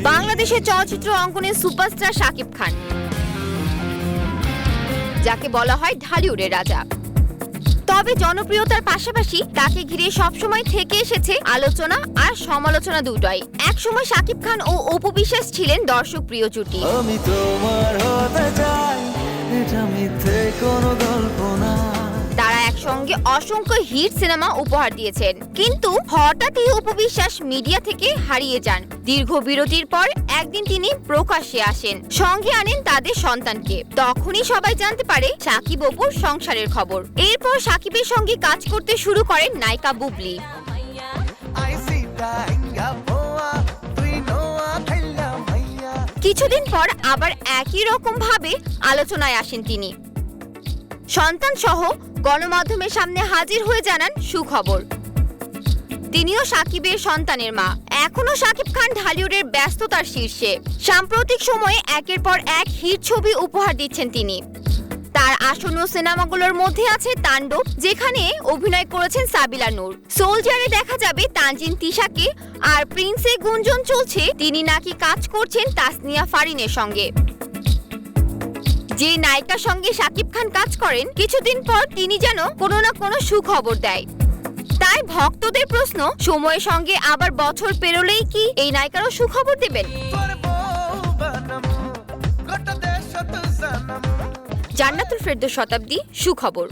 বাংলাদেশের চলচ্চিত্র অঙ্গনে সুপারস্টার শাকিব খান, যাকে বলা হয় ঢালিউডের রাজা। তবে জনপ্রিয়তার পাশাপাশি তাকে ঘিরে সবসময় থেকে এসেছে আলোচনা আর সমালোচনা দুটোই। একসময় শাকিব খান ও অপু বিশ্বাস ছিলেন দর্শক প্রিয় জুটি। আমি তোমার হতে চাই, এটা মিথ্যে কোনো গল্প না। তারা একসঙ্গে অসংখ্য হিট সিনেমা উপহার দিয়েছেন, কিন্তু হঠাৎই অপু বিশ্বাস মিডিয়া থেকে হারিয়ে যান। দীর্ঘ বিরতির পর একদিন তিনি প্রকাশ্যে আসেন, সঙ্গে আনেন তাদের সন্তানকে। তখনই সবাই জানতে পারে শাকিব অপুর সংসারের খবর। এরপর শাকিবের সঙ্গে কাজ করতে শুরু করেন নায়িকা বুবলি। কিছুদিন পর আবার একই রকম ভাবে আলোচনায় আসেন তিনি। সন্তান সহ গণমাধ্যমের সামনে হাজির হয়ে জানান সুখবর, তিনিও শাকিবের সন্তানের মা। এখনো শাকিব খান ঢালিউডের ব্যস্ততার শীর্ষে। সাম্প্রতিক সময়ে একের পর এক হিট ছবি উপহার দিচ্ছেন তিনি। তার আসন্ন সিনেমাগুলোর মধ্যে আছে তাণ্ডব, যেখানে অভিনয় করেছেন সাবিলা নূর। সোলজারে দেখা যাবে তানজিন তিশাকে, আর প্রিন্সে গুঞ্জন চলছে তিনি নাকি কাজ করছেন তাসনিয়া ফারিনের সঙ্গে। যে নায়িকার সঙ্গে শাকিব খান কাজ করেন, কিছুদিন পর তিনি যেন কোনো না কোনো সুখবর দেয়। তাই ভক্তদের প্রশ্ন, সময়ের সঙ্গে আবার বছর পেরোলেই কি এই নায়িকারও সুখবর দেবেন? জান্নাতুল ফেরদৌস শতাব্দী, সুখবর।